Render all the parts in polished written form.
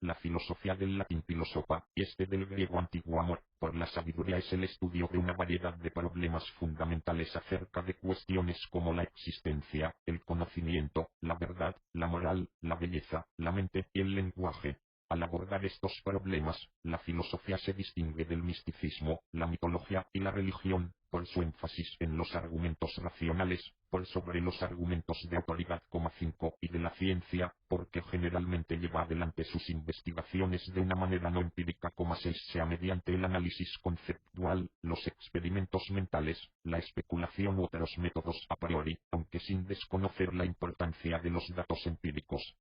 La filosofía del latín filosofa, y del griego antiguo amor, por la sabiduría es el estudio de una variedad de problemas fundamentales acerca de cuestiones como la existencia, el conocimiento, la verdad, la moral, la belleza, la mente y el lenguaje. Al abordar estos problemas, la filosofía se distingue del misticismo, la mitología y la religión, por su énfasis en los argumentos racionales, por sobre los argumentos de autoridad, 5, y de la ciencia, porque generalmente lleva adelante sus investigaciones de una manera no empírica, 6, sea mediante el análisis conceptual, los experimentos mentales, la especulación u otros métodos a priori, aunque sin desconocer la importancia de los datos empíricos.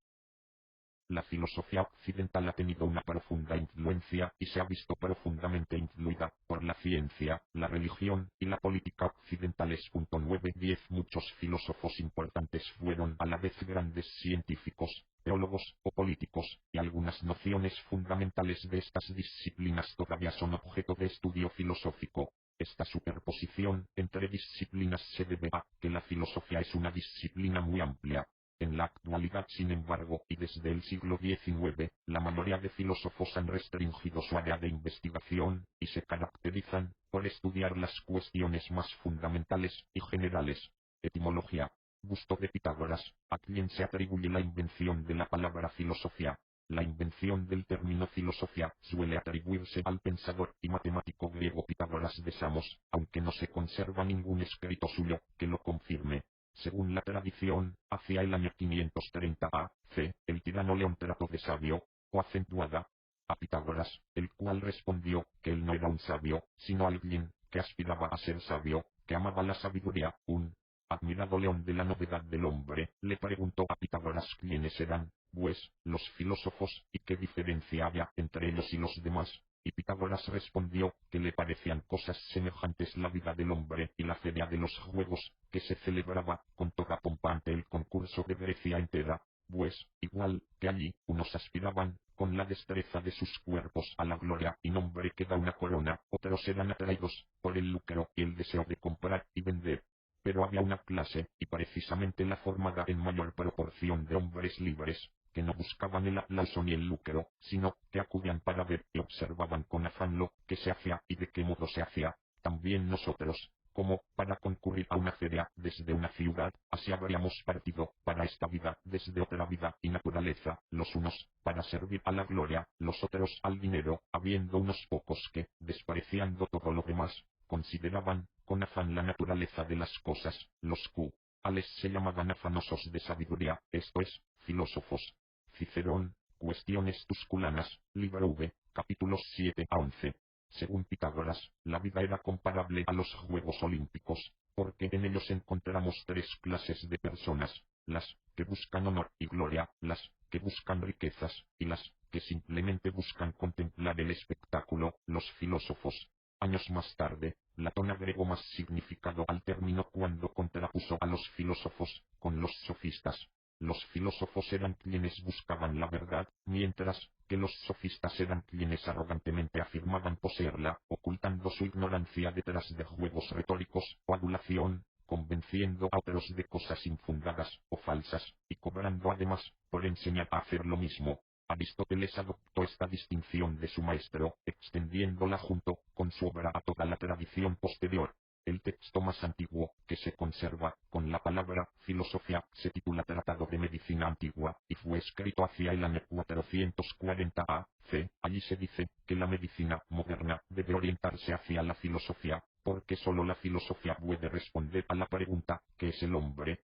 La filosofía occidental ha tenido una profunda influencia y se ha visto profundamente influida por la ciencia, la religión y la política occidentales. 9-10 Muchos filósofos importantes fueron a la vez grandes científicos, teólogos o políticos, y algunas nociones fundamentales de estas disciplinas todavía son objeto de estudio filosófico. Esta superposición entre disciplinas se debe a que la filosofía es una disciplina muy amplia. En la actualidad, sin embargo, y desde el siglo XIX, la mayoría de filósofos han restringido su área de investigación, y se caracterizan por estudiar las cuestiones más fundamentales y generales. Etimología. Busto de Pitágoras, a quien se atribuye la invención de la palabra filosofía. La invención del término filosofía suele atribuirse al pensador y matemático griego Pitágoras de Samos, aunque no se conserva ningún escrito suyo que lo confirme. Según la tradición, hacia el año 530 a.C., el tirano León trató de sabio, o acentuada, a Pitágoras, el cual respondió que él no era un sabio, sino alguien que aspiraba a ser sabio, que amaba la sabiduría. Un admirado León de la novedad del hombre le preguntó a Pitágoras quiénes eran, pues, los filósofos, y qué diferencia había entre ellos y los demás. Y Pitágoras respondió que le parecían cosas semejantes la vida del hombre y la feria de los juegos, que se celebraba con toda pompa ante el concurso de Grecia entera, pues, igual que allí, unos aspiraban, con la destreza de sus cuerpos, a la gloria y nombre que da una corona, otros eran atraídos por el lucro y el deseo de comprar y vender. Pero había una clase, y precisamente la formada en mayor proporción de hombres libres, que no buscaban el aplauso ni el lucro, sino que acudían para ver y observaban con afán lo que se hacía y de qué modo se hacía. También nosotros, como para concurrir a una feria desde una ciudad, así habríamos partido para esta vida desde otra vida y naturaleza, los unos para servir a la gloria, los otros al dinero, habiendo unos pocos que, despreciando todo lo demás, consideraban con afán la naturaleza de las cosas, los cuales se llamaban afanosos de sabiduría, esto es, filósofos. Cicerón, Cuestiones Tusculanas, libro V, capítulos 7-11. Según Pitágoras, la vida era comparable a los Juegos Olímpicos, porque en ellos encontramos tres clases de personas: las que buscan honor y gloria, las que buscan riquezas, y las que simplemente buscan contemplar el espectáculo, los filósofos. Años más tarde, Platón agregó más significado al término cuando contrapuso a los filósofos con los sofistas. Los filósofos eran quienes buscaban la verdad, mientras que los sofistas eran quienes arrogantemente afirmaban poseerla, ocultando su ignorancia detrás de juegos retóricos o adulación, convenciendo a otros de cosas infundadas o falsas, y cobrando además por enseñar a hacer lo mismo. Aristóteles adoptó esta distinción de su maestro, extendiéndola junto con su obra a toda la tradición posterior. El texto más antiguo que se conserva con la palabra filosofía se titula Tratado de Medicina Antigua, y fue escrito hacia el año 440 a.C. Allí se dice que la medicina moderna debe orientarse hacia la filosofía, porque sólo la filosofía puede responder a la pregunta ¿qué es el hombre?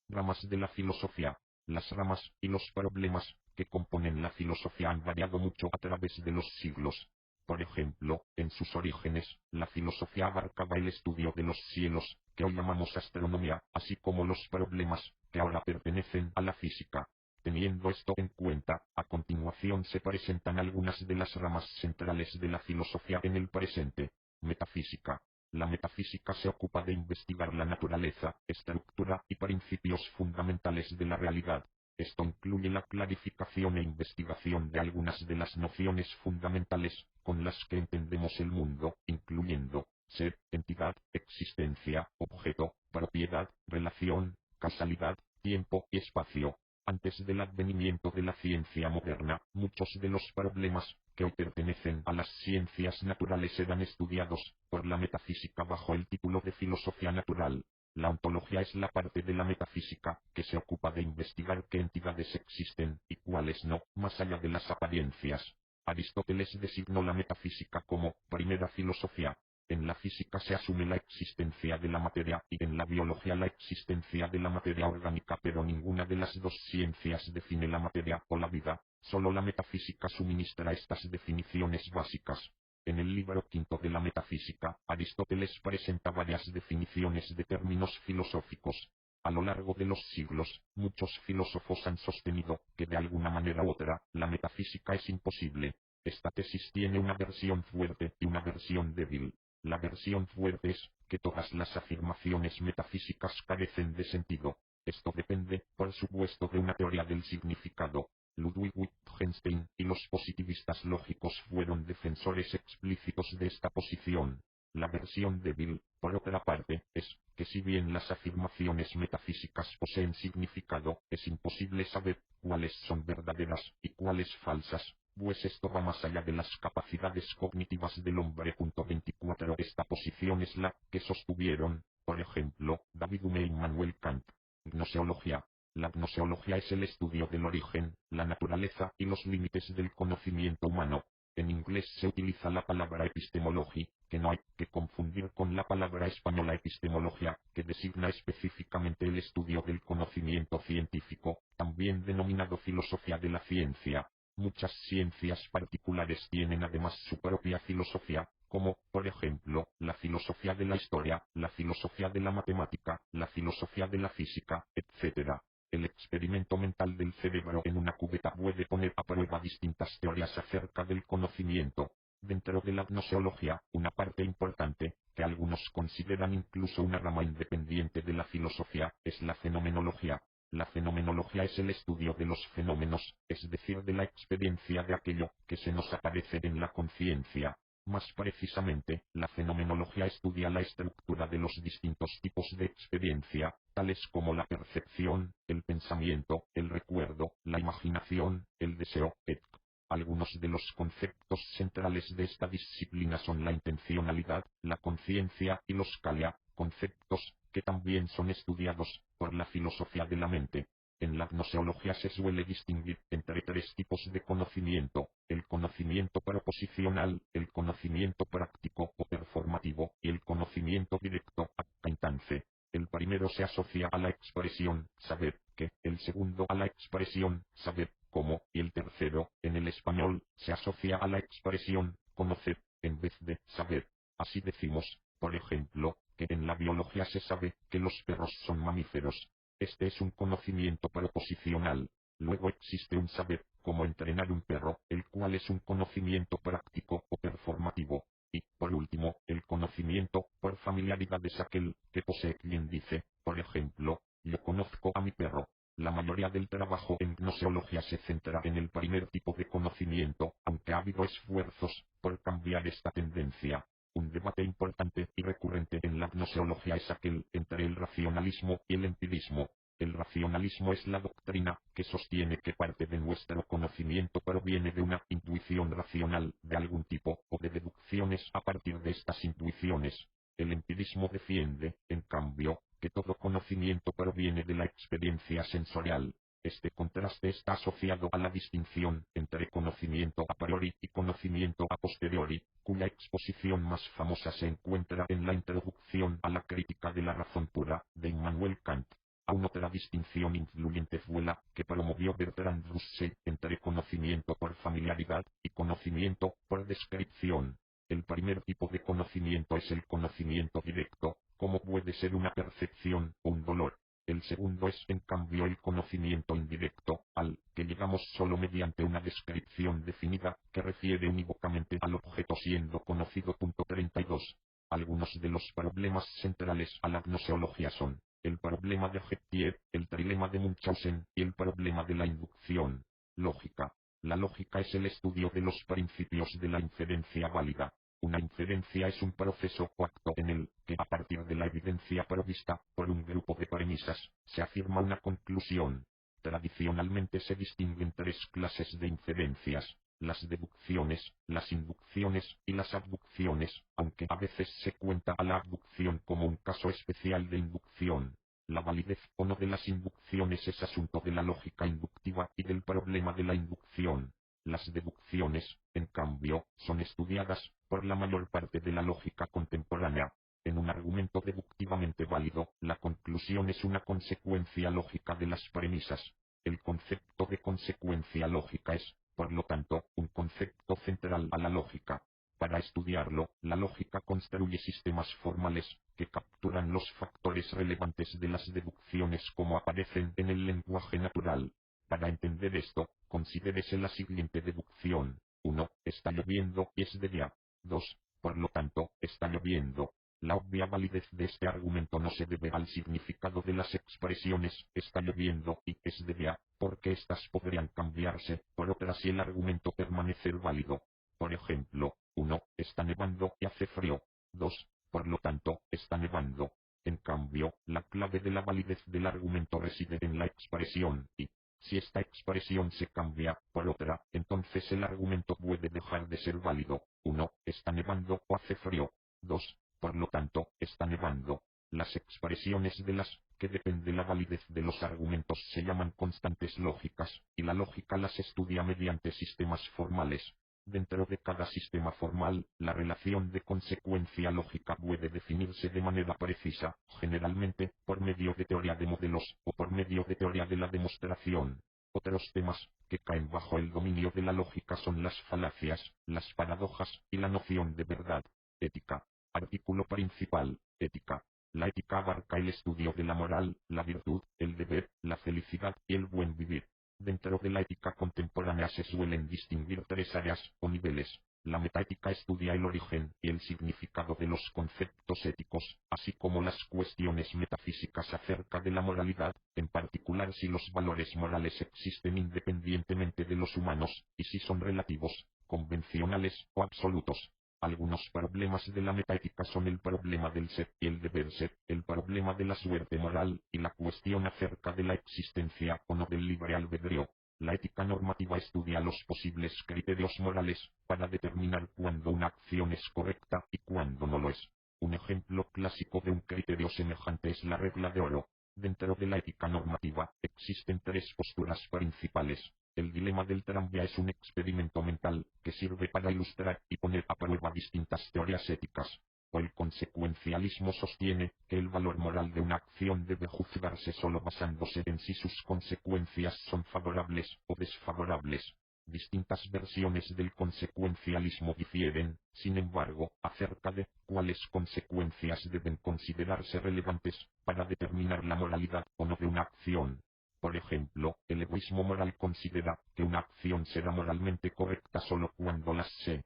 Ramas de la filosofía. Las ramas y los problemas que componen la filosofía han variado mucho a través de los siglos. Por ejemplo, en sus orígenes, la filosofía abarcaba el estudio de los cielos, que hoy llamamos astronomía, así como los problemas que ahora pertenecen a la física. Teniendo esto en cuenta, a continuación se presentan algunas de las ramas centrales de la filosofía en el presente. Metafísica. La metafísica se ocupa de investigar la naturaleza, estructura y principios fundamentales de la realidad. Esto incluye la clarificación e investigación de algunas de las nociones fundamentales con las que entendemos el mundo, incluyendo ser, entidad, existencia, objeto, propiedad, relación, causalidad, tiempo y espacio. Antes del advenimiento de la ciencia moderna, muchos de los problemas que hoy pertenecen a las ciencias naturales eran estudiados por la metafísica bajo el título de filosofía natural. La ontología es la parte de la metafísica que se ocupa de investigar qué entidades existen y cuáles no, más allá de las apariencias. Aristóteles designó la metafísica como primera filosofía. En la física se asume la existencia de la materia y en la biología la existencia de la materia orgánica, pero ninguna de las dos ciencias define la materia o la vida, solo la metafísica suministra estas definiciones básicas. En el libro quinto de la Metafísica, Aristóteles presenta varias definiciones de términos filosóficos. A lo largo de los siglos, muchos filósofos han sostenido que de alguna manera u otra, la metafísica es imposible. Esta tesis tiene una versión fuerte y una versión débil. La versión fuerte es que todas las afirmaciones metafísicas carecen de sentido. Esto depende, por supuesto, de una teoría del significado. Ludwig Wittgenstein y los positivistas lógicos fueron defensores explícitos de esta posición. La versión débil, por otra parte, es que si bien las afirmaciones metafísicas poseen significado, es imposible saber cuáles son verdaderas y cuáles falsas, pues esto va más allá de las capacidades cognitivas del hombre. 24. Esta posición es la que sostuvieron, por ejemplo, David Hume y Immanuel Kant. Gnoseología. La gnoseología es el estudio del origen, la naturaleza y los límites del conocimiento humano. En inglés se utiliza la palabra epistemology, que no hay que confundir con la palabra española epistemología, que designa específicamente el estudio del conocimiento científico, también denominado filosofía de la ciencia. Muchas ciencias particulares tienen además su propia filosofía, como, por ejemplo, la filosofía de la historia, la filosofía de la matemática, la filosofía de la física, etc. El experimento mental del cerebro en una cubeta puede poner a prueba distintas teorías acerca del conocimiento. Dentro de la gnoseología, una parte importante, que algunos consideran incluso una rama independiente de la filosofía, es la fenomenología. La fenomenología es el estudio de los fenómenos, es decir, de la experiencia de aquello que se nos aparece en la conciencia. Más precisamente, la fenomenología estudia la estructura de los distintos tipos de experiencia, tales como la percepción, el pensamiento, el recuerdo, la imaginación, el deseo, etc. Algunos de los conceptos centrales de esta disciplina son la intencionalidad, la conciencia y los qualia, conceptos que también son estudiados por la filosofía de la mente. En la gnoseología se suele distinguir entre tres tipos de conocimiento: el conocimiento proposicional, el conocimiento práctico o performativo, y el conocimiento directo, actance. El primero se asocia a la expresión saber qué, el segundo a la expresión saber cómo, y el tercero, en el español, se asocia a la expresión conocer, en vez de saber. Así decimos, por ejemplo, que en la biología se sabe que los perros son mamíferos. Este es un conocimiento proposicional. Luego existe un saber, como entrenar un perro, el cual es un conocimiento práctico o performativo. Y, por último, el conocimiento por familiaridad es aquel que posee quien dice, por ejemplo, yo conozco a mi perro. La mayoría del trabajo en gnoseología se centra en el primer tipo de conocimiento, aunque ha habido esfuerzos por cambiar esta tendencia. Un debate importante y recurrente en la gnoseología es aquel entre el racionalismo y el empirismo. El racionalismo es la doctrina que sostiene que parte de nuestro conocimiento proviene de una intuición racional de algún tipo o de deducciones a partir de estas intuiciones. El empirismo defiende, en cambio, que todo conocimiento proviene de la experiencia sensorial. Este contraste está asociado a la distinción entre conocimiento a priori y conocimiento a posteriori, cuya exposición más famosa se encuentra en la Introducción a la crítica de la razón pura, de Immanuel Kant. Aún otra distinción influyente fue la que promovió Bertrand Russell entre conocimiento por familiaridad y conocimiento por descripción. El primer tipo de conocimiento es el conocimiento directo, como puede ser una percepción o un dolor. El segundo es, en cambio, el conocimiento indirecto, al que llegamos solo mediante una descripción definida que refiere unívocamente al objeto siendo conocido. 32. Algunos de los problemas centrales a la gnoseología son el problema de Gettier, el trilema de Munchausen y el problema de la inducción. Lógica. La lógica es el estudio de los principios de la inferencia válida. Una inferencia es un proceso o acto en el que, a partir de la evidencia provista por un grupo de premisas, se afirma una conclusión. Tradicionalmente se distinguen tres clases de inferencias: las deducciones, las inducciones y las abducciones, aunque a veces se cuenta a la abducción como un caso especial de inducción. La validez o no de las inducciones es asunto de la lógica inductiva y del problema de la inducción. Las deducciones, en cambio, son estudiadas por la mayor parte de la lógica contemporánea. En un argumento deductivamente válido, la conclusión es una consecuencia lógica de las premisas. El concepto de consecuencia lógica es, por lo tanto, un concepto central a la lógica. Para estudiarlo, la lógica construye sistemas formales, que capturan los factores relevantes de las deducciones como aparecen en el lenguaje natural. Para entender esto, considérese la siguiente deducción. 1. Está lloviendo y es de día. 2. Por lo tanto, está lloviendo. La obvia validez de este argumento no se debe al significado de las expresiones está lloviendo y es de día, porque éstas podrían cambiarse por otras si el argumento permanecer válido. Por ejemplo, 1. Está nevando y hace frío. 2. Por lo tanto, está nevando. En cambio, la clave de la validez del argumento reside en la expresión y, si esta expresión se cambia por otra, entonces el argumento puede dejar de ser válido. 1. Está nevando o hace frío. 2. Por lo tanto, está nevando. Las expresiones de las que depende la validez de los argumentos se llaman constantes lógicas, y la lógica las estudia mediante sistemas formales. Dentro de cada sistema formal, la relación de consecuencia lógica puede definirse de manera precisa, generalmente, por medio de teoría de modelos, o por medio de teoría de la demostración. Otros temas, que caen bajo el dominio de la lógica son las falacias, las paradojas, y la noción de verdad. Ética. Artículo principal. Ética. La ética abarca el estudio de la moral, la virtud, el deber, la felicidad y el buen vivir. Dentro de la ética contemporánea se suelen distinguir tres áreas o niveles. La metaética estudia el origen y el significado de los conceptos éticos, así como las cuestiones metafísicas acerca de la moralidad, en particular si los valores morales existen independientemente de los humanos, y si son relativos, convencionales o absolutos. Algunos problemas de la metaética son el problema del ser y el deber ser, el problema de la suerte moral, y la cuestión acerca de la existencia o no del libre albedrío. La ética normativa estudia los posibles criterios morales, para determinar cuándo una acción es correcta y cuándo no lo es. Un ejemplo clásico de un criterio semejante es la regla de oro. Dentro de la ética normativa, existen tres posturas principales. El dilema del tranvía es un experimento mental, que sirve para ilustrar y poner a prueba distintas teorías éticas. O el consecuencialismo sostiene que el valor moral de una acción debe juzgarse solo basándose en si sus consecuencias son favorables o desfavorables. Distintas versiones del consecuencialismo difieren, sin embargo, acerca de cuáles consecuencias deben considerarse relevantes para determinar la moralidad o no de una acción. Por ejemplo, el egoísmo moral considera que una acción será moralmente correcta solo cuando las se